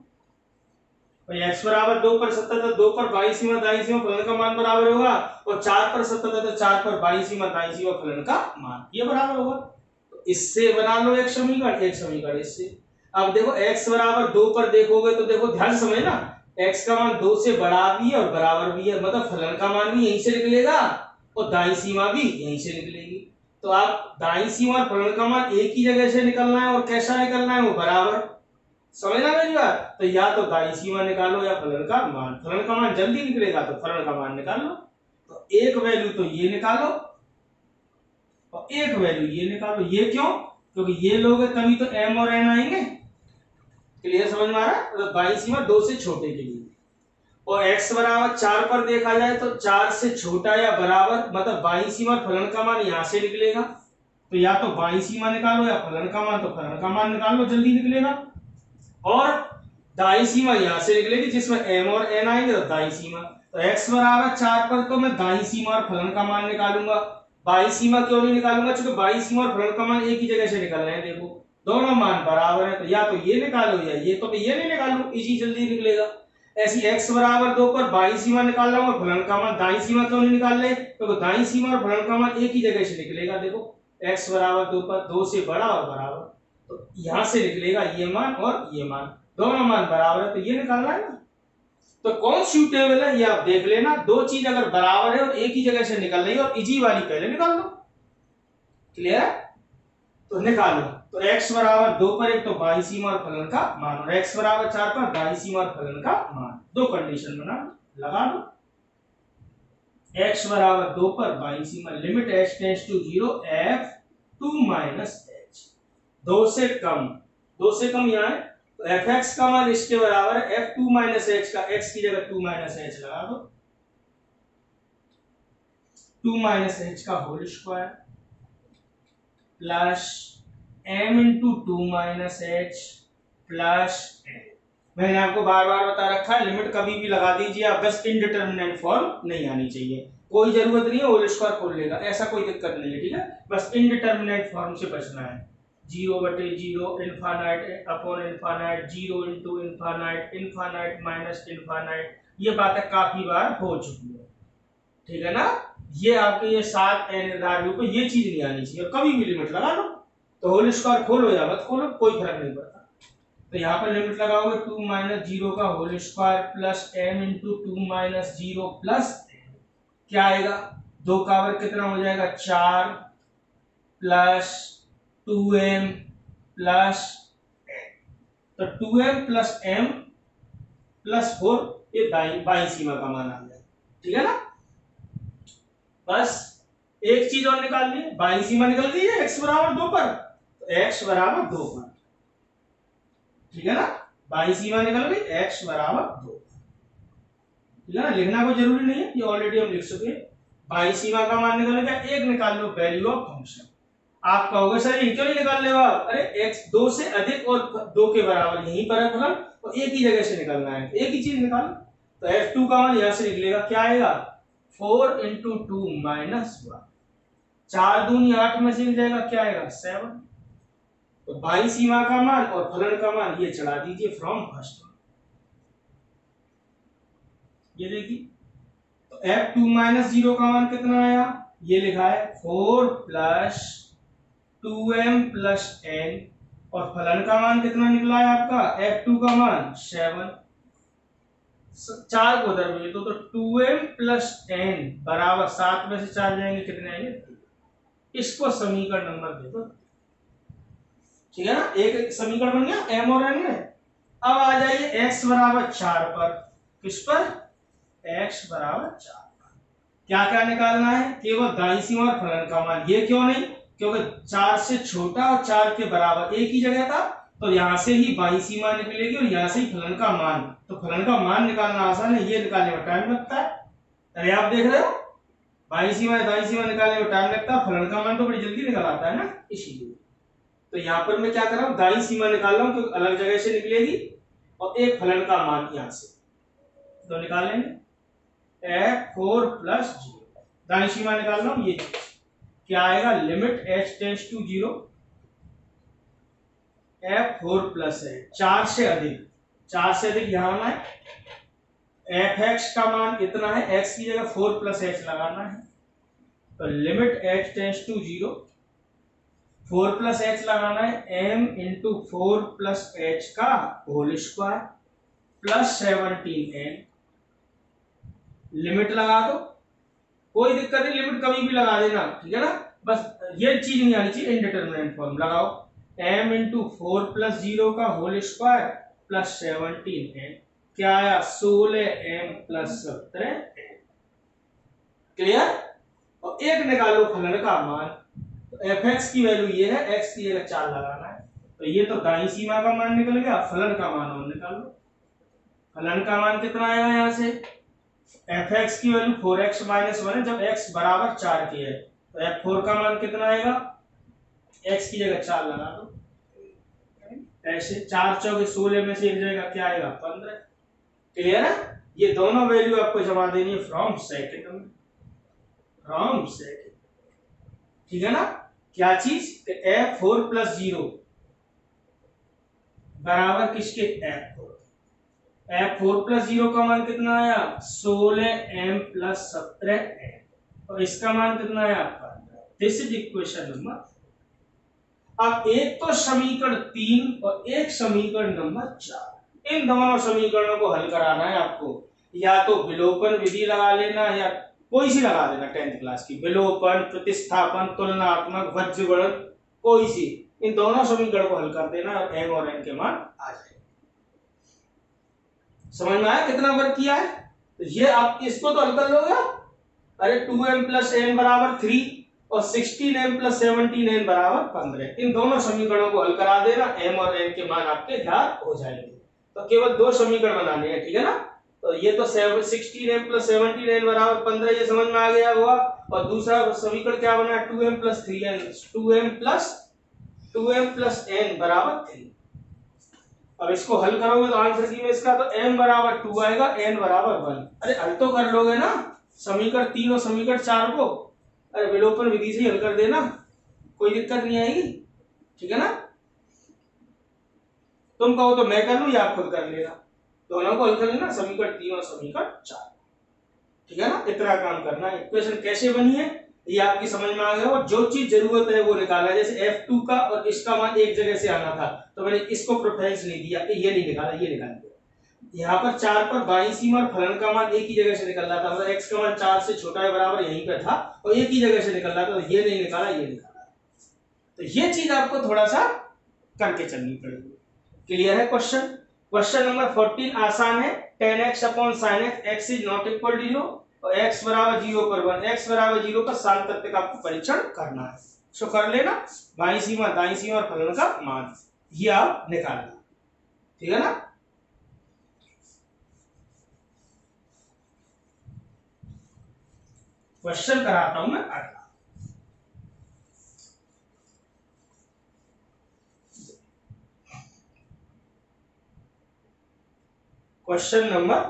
तो x बराबर 2 पर सतत है, 2 पर बाईं सीमा दाईं सीमा फलन का मान बराबर होगा, और 4 पर सतत है तो 4 पर बाईं सीमा दाईं सीमा फलन का मान ये बराबर होगा। तो इससे बना लो एक समीकरण इससे। अब देखो x बराबर 2 पर देखोगे तो देखो ध्यान से समझना, x का मान 2 से बड़ा भी है और बराबर भी है, मतलब फलन का मान भी यहीं से निकलेगा और दाईं सीमा भी यहीं से निकलेगी। तो आप दाईं सीमा और फलन का मान एक ही जगह से निकलना है और कैसा निकलना है, वो बराबर। समझना मेरी बात? तो या तो दाईं सीमा निकालो या फलन का मान, फलन का मान जल्दी निकलेगा तो फलन का मान निकाल लो। तो एक वैल्यू तो ये निकालो और एक वैल्यू ये निकालो। ये क्यों? क्योंकि ये लोग तभी तो m और n आएंगे। क्लियर? समझ में आ रहा है? तो दाईं सीमा 2 से छोटे के लिए, और x बराबर 4 पर देखा जाए तो 4 से छोटा या बराबर, मतलब बाईं सीमा फलन का मान यहां से निकलेगा। तो या तो बाईं सीमा निकालो या फलन का मान, तो फलन का मान निकाल लो, जल्दी निकलेगा। और दाईं सीमा यहां से निकलेगी जिसमें m और n आएंगे, तो दाईं सीमा। तो x बराबर 4 पर तो मैं दाईं सीमा और फलन का मान निकालूंगा। बाईं सीमा क्यों नहीं निकालूंगा? क्योंकि बाईं सीमा और फलन का मान एक ही जगह से निकल रहे हैं, देखो दोनों मान बराबर है, तो या तो ये निकालो या ये, तो मैं ये नहीं निकालू, इजी जल्दी निकलेगा। ऐसी x बराबर 2 पर बाईं सीमा निकाल रहा हूं और फलन का मान दाईं सीमा क्यों नहीं निकाल रहे? क्योंकि दाईं सीमा और फलन का मान एक ही जगह से निकलेगा। देखो x बराबर 2 पर 2 से बड़ा और बराबर, तो यहां से निकलेगा ये मान और ये मान, दोनों मान बराबर है, तो ये निकालना है ना। तो कौन सूटेबल है ये आप देख लेना। दो चीज अगर बराबर है और एक ही जगह से निकल रही है और इजी वाली पहले निकाल लो। क्लियर है? तो निकालो। तो x बराबर 2 पर एक तो बाईं सीमा और फलन का मान, और x बराबर 4 पर दाईं सीमा और फलन का मान, दो कंडीशन बना लगा दो। x बराबर 2 पर बाईं सीमा limit h tends to 0 f2 minus h, 2 से कम यहाँ है, तो fx का मान इसके बराबर है f2 माइनस h का, x की जगह 2 माइनस h लगा दो, 2 माइनस h का whole square plus m into 2 minus h plus n। मैंने आपको बार बार बता रखा है, लिमिट कभी भी लगा दीजिए आप, बस इनडिटरमिनेट फॉर्म नहीं आनी चाहिए। कोई जरूरत नहीं है होल स्क्वायर खोल लेगा, ऐसा कोई दिक्कत नहीं है, ठीक है। बस इनडिटरमिनेट फॉर्म से बचना है। 0/0 infinite upon infinite, 0 into infinite, infinite minus infinite, ये बातें काफी बार हो चुकी है, ठीक है ना। ये आपके ये 7 निर्धारित को ये चीज नहीं आनी चाहिए, कभी भी लिमिट लगा लो, तो होल स्क्वायर खोलो या मत खोलो कोई फर्क नहीं पड़ता। तो यहाँ पर लिमिट लगाओगे 2 माइनस 0 का whole square plus m into 2 minus 0 plus n, क्या आएगा, 2 का वर्ग कितना हो जाएगा 4 प्लस 2m प्लस, तो 2m प्लस m प्लस 4, ये बाई सीमा का मान आ गया। ठीक है ना, बस एक चीज और निकाल ली, बाई सीमा निकल गई है x बराबर 2 पर, तो x बराबर 2 पर। ठीक है ना, बाई सीमा निकल गई x बराबर 2। ठीक है ना, लिखना कोई जरूरी नहीं है, ये ऑलरेडी हम लिख चुके हैं। बाई सीमा का मान निकल गया, एक निकाल लो वैल्यू ऑफ फंक्शन। आप कहोगे सर ये क्यों नहीं निकाल ले आप, अरे x 2 से अधिक और 2 के बराबर यहीं पर है फलन, तो एक ही जगह से निकलना है, एक ही चीज निकालो। तो f2 का मान यहां से निकलेगा, क्या आएगा 4 इंटू 2 माइनस 1, 4 दूनी 8 में से निकल जाएगा, क्या आएगा 7। तो बाई सीमा का मान और फलन का मान ये चढ़ा दीजिए फ्रॉम फर्स्ट। ये देखिए, तो f2 माइनस 0 का मान कितना आया, ये लिखा है 4 प्लस 2m प्लस n, और फलन का मान कितना निकला है आपका f2 का मान 7। 4 को उधर भेज दो, तो 2m प्लस n बराबर 7 में से 4 जाएंगे कितने आएंगे, इसको समीकरण नंबर दे दो। ठीक है ना, एक समीकरण बन गया m और n में। अब आ जाइए x बराबर 4 पर, किस पर, x बराबर 4 पर क्या क्या निकालना है, केवल दाईं सीमा और फलन का मान। ये क्यों नहीं, क्योंकि 4 से छोटा और 4 के बराबर एक ही जगह था, तो यहां से ही बाईं सीमा निकलेगी और यहां से ही फलन का मान। तो फलन का मान निकालना आसान है, ये निकालने में टाइम लगता है। अरे आप देख रहे हो, बाईं सीमा दाईं सीमा निकालने में टाइम लगता है, फलन का मान तो बड़ी जल्दी निकल आता है ना, इसीलिए। तो यहाँ पर मैं क्या कर रहा हूँ, दाईं सीमा निकाल रहा हूँ क्योंकि अलग जगह से निकलेगी, और एक फलन का मान यहां से, तो निकाल लेंगे f4 प्लस 0, दाईं सीमा निकाल रहा हूँ, ये क्या आएगा, limit h tends to 0 f4 plus है 4 से अधिक, 4 से अधिक यहां आना है, fx का मान कितना है, x की जगह 4 प्लस h लगाना है, तो limit h tends to 0, 4 plus h लगाना है m इंटू 4 प्लस h का whole square plus 17n, limit लगा दो, कोई दिक्कत नहीं, लिमिट कभी भी लगा देना। ठीक है ना, बस ये चीज नहीं आनी चाहिए, इनडिटरमिनेट फॉर्म लगाओ, m इंटू 4 प्लस 0 का होल स्क्वायर प्लस 17n, क्या आया 16m प्लस 17n। क्लियर, और एक निकालो फलन का मान, तो fx की वैल्यू ये है, x की जगह 4 लगाना है, तो ये तो दाईं सीमा का मान निकल गया, फलन का मान और निकाल लो। फलन का मान कितना आएगा, यहां से fx की वैल्यू 4x माइनस 1 है, जब x बराबर 4 के है, तो f4 का मान कितना आएगा, x की जगह 4 लगा दो, ऐसे 4 चौके 16 में से एक जाएगा, क्या आएगा 15। क्लियर है, ये दोनों वैल्यू आपको जमा देनी है फ्रॉम सेकंड में, फ्रॉम सेकंड। ठीक है ना, क्या चीज, f4 प्लस 0 बराबर किसके, f4 प्लस 0 का मान कितना आया 16m प्लस 17n, और इसका मान कितना आया 15। This is equation number. अब एक तो समीकरण 3 और एक समीकरण नंबर 4, इन दोनों समीकरणों को हल कराना है आपको, या तो विलोपन विधि लगा लेना या कोई सी लगा देना 10th क्लास की, विलोपन, प्रतिस्थापन, तुलनात्मक, वज्रगणन, कोई सी, इन दोनों समीकरण को हल कर देना, m और n के मान आ जाएंगे। समझ में आया कितना वर्क किया है, तो ये आप इसको तो हल कर लोगे, अरे 2m प्लस n बराबर 3 और 16m प्लस 17n बराबर 15, इन दोनों समीकरणों को हल करा देना, m और n के मान आपके ज्ञात हो जाएंगे। तो केवल 2 समीकरण बनाने हैं, ठीक है ना, तो ये तो 16m प्लस 17n बराबर 15, ये समझ में आ गया हुआ, और दूसरा समीकरण क्या बना, 2m plus 3n, 2m plus n बराबर 3। अब इसको हल करोगे तो आंसर की में इसका, तो m बराबर 2 आएगा, n बराबर 1। अरे हल तो कर लोगे ना समीकरण 3 और समीकरण 4 को, अरे विलोपन विधि से हल कर देना, कोई दिक्कत नहीं आएगी। ठीक है ना, तुम कहो तो मैं कर लूं या आप खुद कर लेना, दोनों को हल कर लेना, समीकरण 3 और समीकरण 4। ठीक है ना, इतना काम करना है। इक्वेशन कैसे बनी है ये आपकी समझ में आ गया, और जो चीज जरूरत है वो निकाला, जैसे f2 का और इसका मान एक जगह से आना था, तो मैंने इसको प्रेफरेंस नहीं दिया, ये नहीं निकाला, ये निकाल दिया। यहाँ पर 4 पर बाईं सीमा और फलन का मान एक ही जगह से निकल रहा था, मतलब x का मान 4 से छोटा है बराबर यहीं पे था और एक ही जगह से निकल रहा था, तो ये नहीं निकाला, ये निकाला। तो ये चीज आपको थोड़ा सा करके चलनी पड़ेगी। क्लियर है क्वेश्चन? क्वेश्चन नंबर 14 आसान है। tan x upon sin x, x is not equal to 0 और x बराबर 0 पर 1, x बराबर 0 पर सात तथ्य का आपको परीक्षण करना है। सो कर लेना, बाईं सीमा दाईं सीमा और फलन का मान ये आप निकालना, ठीक है ना। क्वेश्चन कराता हूं मैं अगला। क्वेश्चन नंबर,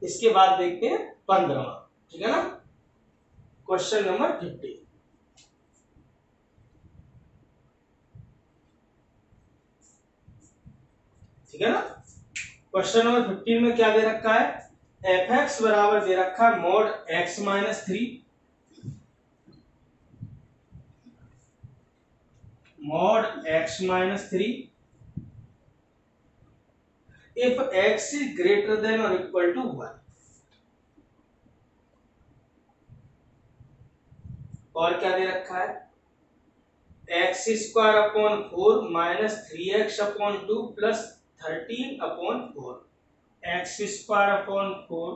इसके बाद देखते हैं 15, ठीक है ना। क्वेश्चन नंबर 15, ठीक है ना। क्वेश्चन नंबर 15 में क्या दे रखा है? एफ एक्स बराबर दे रखा है mode x minus 3, mod x minus 3 if x is greater than or equal to 1, और क्या दे रखा है? X square upon 4 minus 3x upon 2 plus 13 upon 4, x square upon 4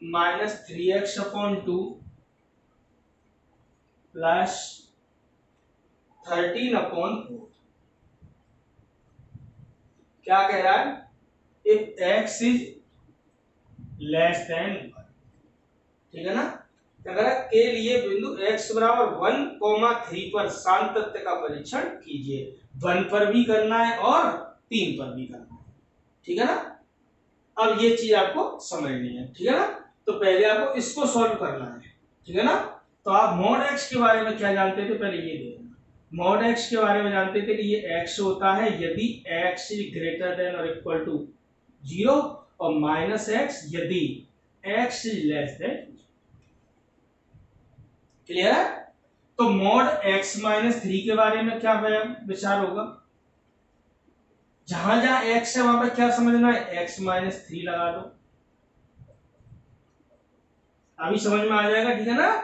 minus 3x upon 2 plus 13 upon 4। क्या कह रहा है? If x is less then 1, ठीक है ना। अगर के लिए बिंदु x बराबर 1,3 पर शांत तथ्य का परीक्षण कीजिए। 1 पर भी करना है और 3 पर भी करना है, ठीक है ना। अब ये चीज आपको समझनी है, ठीक है ना। तो पहले आपको इसको सॉल्व करना है, ठीक है ना। तो आप मोड x के बारे में क्या जानते थे? पहले ये देखना। मोड x के बारे में जानते थे कि ये x होता है यदि x इज ग्रेटर देन और इक्वल टू 0 और माइनस x यदि x is less then. Clear है? तो मोड x माइनस 3 के बारे में क्या विचार होगा? जहां जहां x है वहां पर क्या समझना है? x माइनस 3 लगा दो, अभी समझ में आ जाएगा, ठीक है ना।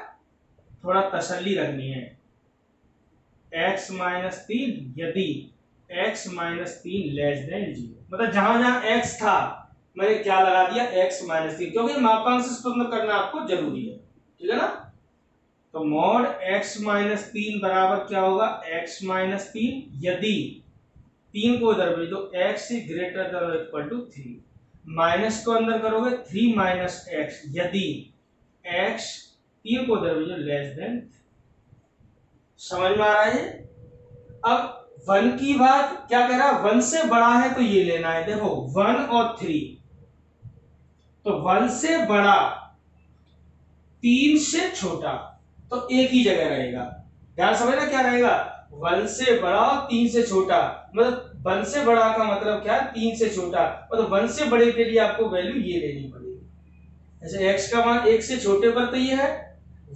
थोड़ा तसल्ली रखनी है। x माइनस 3 यदि x माइनस 3 लेस देन 0, मतलब जहां जहां x था मैंने क्या लगा दिया? x माइनस 3, क्योंकि मापांक से स्वतंत्र करना आपको जरूरी है, ठीक है ना। तो मोड x माइनस 3 बराबर क्या होगा? x माइनस 3 यदि 3 को इधर भेज दो, x इज ग्रेटर देन और इक्वल टू 3, माइनस को अंदर करोगे 3 माइनस x यदि x 3 को इधर भेजो लेस देन। समझ में आ रहा है? अब 1 की बात क्या कह रहा है? 1 से बड़ा है तो ये लेना है। देखो 1 और 3, तो 1 से बड़ा 3 से छोटा तो एक ही जगह रहेगा। ध्यान समझना क्या रहेगा? 1 से बड़ा और 3 से छोटा, मतलब 1 से बड़ा का मतलब क्या? 3 से छोटा, मतलब 1 से बड़े के लिए आपको वैल्यू ये लेनी पड़ेगी। जैसे x का मान 1 से छोटे पर तो ये है,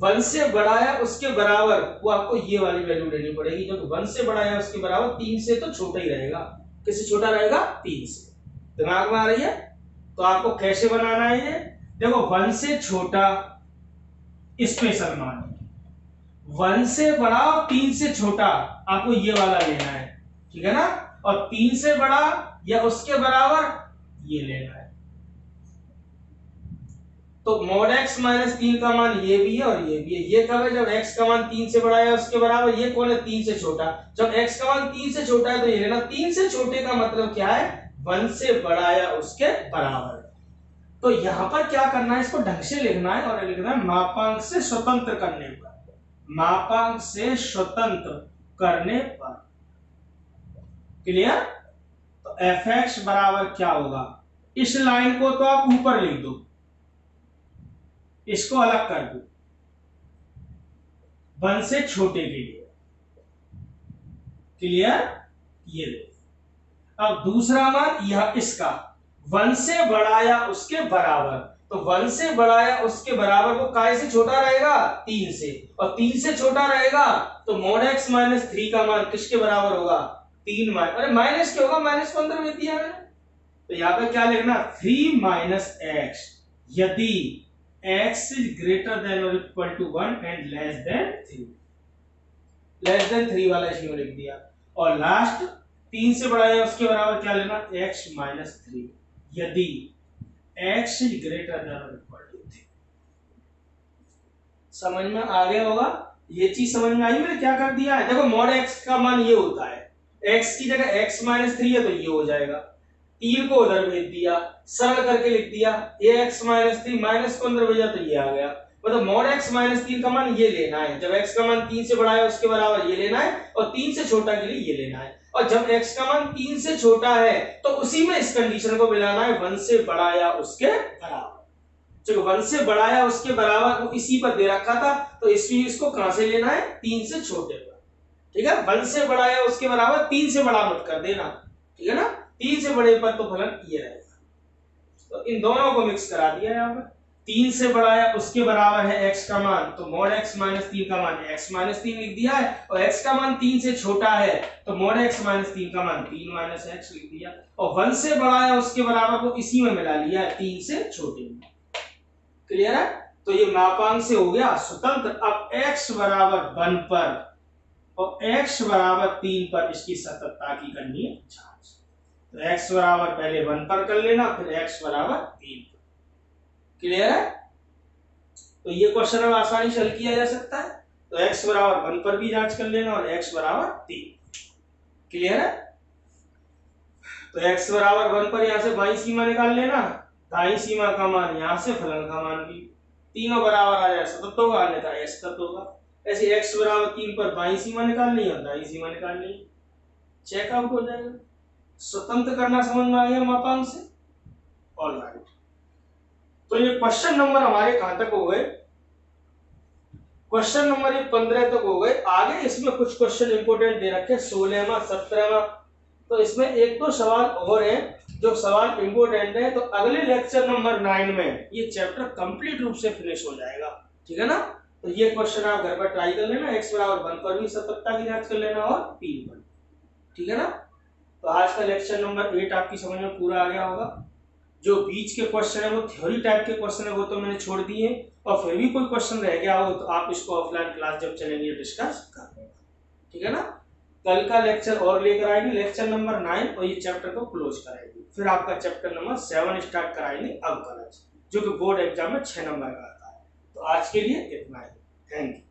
1 से बड़ा है उसके बराबर वो आपको ये वाली वैल्यू लेनी पड़ेगी, जो 1 से बड़ा है उसके बराबर 3 से तो छोटा ही रहेगा। किससे छोटा रहेगा? 3 से। दिमाग में आ रही है? तो आपको कैसे बनाना है ये? देखो 1 से छोटा स्पेशल मान, 1 से बड़ा और 3 से छोटा आपको ये वाला लेना है, ठीक है ना। और 3 से बड़ा या उसके बराबर ये लेना है। तो मोड x माइनस 3 का मान ये भी है और ये भी है। ये कब है? जब x का मान 3 से बड़ा है उसके बराबर। ये कौन है? 3 से छोटा। जब x का मान 3 से छोटा है तो ये लेना। 3 से छोटे का मतलब क्या है? 1 से बड़ा या उसके बराबर। तो यहां पर क्या करना है? इसको ढंग से लिखना है और लिखना है मापांक से स्वतंत्र करने पर। मापांक से स्वतंत्र करने पर। क्लियर? तो fx बराबर क्या होगा? इस लाइन को तो आप ऊपर लिख दो, इसको अलग कर दो 1 से छोटे के लिए। क्लियर? ये ले। अब दूसरा मान यह इसका 1 से बड़ा या उसके बराबर, तो 1 से बड़ा या उसके बराबर वो काय से छोटा रहेगा? 3 से, और 3 से छोटा रहेगा तो मोड x माइनस 3 का मान किसके बराबर होगा? 3 माइनस, अरे माइनस क्या होगा, माइनस को अंदर में दिया मैंने, तो यहाँ पे क्या लिखना 3 माइनस एक्स यदि x इज ग्रेटर देन और equal to 1 and less than 3, less than 3 वाला इसी में लिख दिया। और लास्ट 3 से बड़ा है उसके बराबर क्या लेना x माइनस 3 यदि x इज ग्रेटर देन और इक्वल टू 3। समझ में आ गया होगा, ये चीज समझ में आई। मैंने क्या कर दिया है, देखो मॉड x का मान ये होता है, x की जगह x माइनस 3 है तो ये हो जाएगा, 3 को उधर भेज दिया, सरल करके लिख दिया ax माइनस 3, माइनस को अंदर भेजा तो ये आ गया। मतलब मॉड x माइनस 3 का मान ये लेना है, जब x का मान 3 से बड़ा है उसके बराबर ये लेना है, और 3 से छोटा के लिए ये लेना है। और जब x का मान 3 से छोटा है तो उसी में इस कंडीशन को मिलाना है 1 से बड़ा या उसके बराबर। जो 1 से बड़ा या उसके बराबर वो इसी पर दे रखा था, तो इसलिए इसको कहां से लेना है, 3 से छोटे पर। ठीक है, 1 से बड़ा या उसके बराबर, 3 से बड़ा मत कर देना, ठीक है ना, 3 से बड़े पर तो फलन ये रहेगा। तो इन दोनों को मिक्स करा दिया यहाँ पर, 3 से बड़ा या उसके बराबर है x का मान, तो मॉड x माइनस 3 का मान x माइनस 3 लिख दिया है, और x का मान 3 से छोटा है तो मॉड x माइनस 3 का मान 3 माइनस x लिख दिया, और 1 से बड़ा या उसके बराबर को इसी में मिला लिया है 3 से छोटे में। क्लियर है, तो ये मापांक से हो गया स्वतंत्र। अब x बराबर 1 पर और x बराबर 3 पर इसकी सततता की करनी है जांच। तो x बराबर पहले 1 पर कर लेना, फिर x बराबर 3 पर। क्लियर है, तो ये क्वेश्चन अब आसानी से हल किया जा सकता है। तो x बराबर 1 पर भी जांच कर लेना और x बराबर 3। क्लियर है, तो x बराबर 1 पर यहां से बाईं सीमा निकाल लेना, दाईं सीमा का मान यहां से फलन का मान भी, तीनों बराबर आ जाए सतत होगा, अन्यथा असतत होगा। ऐसे x बराबर 3 पर बाईं सीमा निकालनी है और दाईं सीमा निकालनी है, चेकआउट हो जाएगा। स्वतंत्र करना समझ में आ गया मापांक से, ऑलराइट। तो ये क्वेश्चन नंबर हमारे कहां तक हो गए, क्वेश्चन नंबर 15 तक हो गए। आगे इसमें कुछ क्वेश्चन इंपोर्टेंट दे रखे 16वां 17वां, तो इसमें एक दो सवाल और हैं जो सवाल इंपोर्टेंट है, तो अगले लेक्चर नंबर 9 में ये चैप्टर कंप्लीट रूप से फिनिश हो जाएगा। ठीक है ना, तो ये क्वेश्चन आप घर पर ट्राई कर लेना, x बराबर 1 पर भी सततता की जांच कर लेना और 3 पर। ठीक है ना, तो आज का लेक्चर नंबर 8 आपकी समझ में पूरा आ गया होगा। जो बीच के क्वेश्चन है वो थ्योरी टाइप के क्वेश्चन है, वो तो मैंने छोड़ दिए, और फिर भी कोई क्वेश्चन रह गया हो तो आप इसको ऑफलाइन क्लास जब चलेंगे डिस्कस कर लेंगे। ठीक है ना, कल का लेक्चर और लेकर आएंगे, लेक्चर नंबर 9, और ये चैप्टर को क्लोज कराएंगे। फिर आपका चैप्टर नंबर 7 स्टार्ट कराएंगे अवकलज, जो कि बोर्ड एग्जाम में 6 नंबर का आता है। तो आज के लिए इतना ही, थैंक यू।